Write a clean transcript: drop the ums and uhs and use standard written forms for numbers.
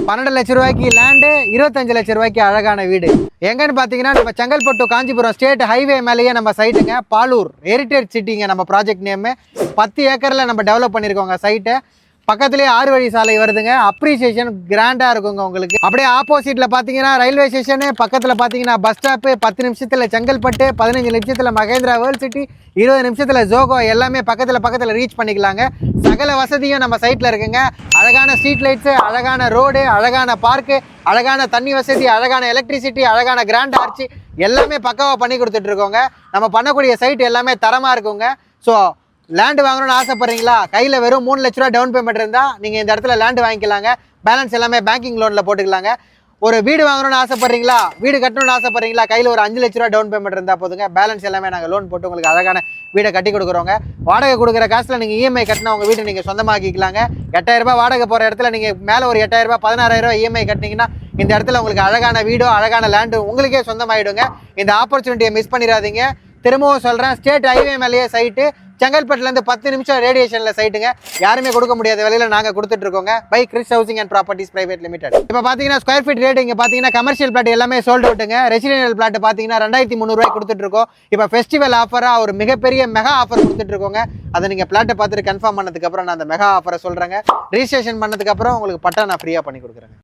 12 லட்ச ரூபாய்க்கு லேண்டு, 25 லட்ச ரூபாய்க்கு அழகான வீடு. எங்கன்னு பார்த்தீங்கன்னா நம்ம செங்கல்பட்டு காஞ்சிபுரம் ஸ்டேட் ஹைவே மேலேயே நம்ம சைட்டுங்க. பாலூர் ஹெரிட்டேஜ் சிட்டிங்க நம்ம ப்ராஜெக்ட் நேமு. 10 ஏக்கரில் நம்ம டெவலப் பண்ணியிருக்கோங்க சைட்டை. பக்கத்துலேயே 6 வழி சாலை வருதுங்க. அப்ரிசியேஷன் கிராண்டாக இருக்குங்க உங்களுக்கு. அப்படியே ஆப்போசிட்டில் பார்த்தீங்கன்னா ரயில்வே ஸ்டேஷனு, பக்கத்தில் பார்த்தீங்கன்னா பஸ் ஸ்டாப்பு, 10 நிமிஷத்தில் செங்கல்பட்டு, 15 நிமிஷத்தில் மகேந்திரா வேர்ல்ட் சிட்டி, 20 நிமிஷத்தில் ஜோகோ, எல்லாமே பக்கத்தில் ரீச் பண்ணிக்கலாங்க. சகல வசதியும் நம்ம சைட்டில் இருக்குங்க. அழகான ஸ்ட்ரீட் லைட்ஸு, அழகான ரோடு, அழகான பார்க்கு, அழகான தண்ணி வசதி, அழகான எலக்ட்ரிசிட்டி, அழகான கிராண்ட் ஆர்ச்சி எல்லாமே பக்காவாக பண்ணி கொடுத்துட்ருக்கோங்க. நம்ம பண்ணக்கூடிய சைட் எல்லாமே தரமாக இருக்குங்க. ஸோ லேண்டு வாங்கணும்னு ஆசைப்படுறீங்களா? கையில் வெறும் 3 லட்ச ரூபா டவுன் பேமெண்ட் இருந்தால் நீங்கள் இந்த இடத்துல லேண்டு வாங்கிக்கலாங்க. பேலன்ஸ் எல்லாமே பேங்கிங் லோனில் போட்டுக்கலாங்க. ஒரு வீடு வாங்கணும்னு ஆசைப்படுறீங்களா? வீடு கட்டணும்னு ஆசைப்படுறீங்களா? கையில் ஒரு 5 லட்ச ரூபா டவுன் பேமெண்ட் இருந்தால் போதுங்க. பேலன்ஸ் எல்லாமே நாங்கள் லோன் போட்டு உங்களுக்கு அழகான வீடை கட்டி கொடுக்குறோங்க. வாடகை கொடுக்குற காசில் நீங்கள் இஎம்ஐ கட்டினா உங்கள் வீட்டை நீங்கள் சொந்தமாக்கிக்கலாங்க. 8000 ரூபாய் வாடகை போகிற இடத்துல நீங்கள் மேலே ஒரு 8000 ரூபாய் 16,000 ரூபாய் இஎம்ஐ கட்டினீங்கன்னா இந்த இடத்துல உங்களுக்கு அழகான வீடோ அழகான லேண்டு உங்களுக்கே சொந்தமாயிடுங்க. இந்த ஆப்பர்ச்சுனிட்டியை மிஸ் பண்ணிடாதீங்க. திரும்பவும் சொல்கிறேன், ஸ்டேட் ஹைவே மேலேயே சைட்டு. செங்கல்பட்டுலேருந்து 10 நிமிஷம் ரேடியேஷனில் சைட்டுங்க. யாருமே கொடுக்க முடியாத விலையில் நாங்கள் கொடுத்துட்ருக்கோங்க. By Kris housing and properties private limited. இப்போ பார்த்தீங்கன்னா ஸ்கொயர் ஃபீட் ரேட் இங்கே பார்த்தீங்கன்னா கமர்ஷியல் பிளாட் எல்லாமே சோல்ட் அவுட்டுங்க. ரெசிடென்ஷியல் பிளாட் பார்த்தீங்கன்னா 2300 ரூபாய் கொடுத்துட்ருக்கோம். இப்போ ஃபெஸ்டிவல் ஆஃபராக ஒரு மிகப்பெரிய மெகா ஆஃபர் கொடுத்துட்ருக்கோங்க. அதை நீங்கள் பிளாட்டை பார்த்துட்டு கன்ஃபார்ம் பண்ணதுக்கப்புறம் நான் அந்த மெகா ஆஃபரை சொல்கிறேங்க. ரிஜிஸ்ட்ரேஷன் பண்ணதுக்கப்புறம் உங்களுக்கு பட்டா நான் ஃப்ரீயாக பண்ணி கொடுக்குறேங்க.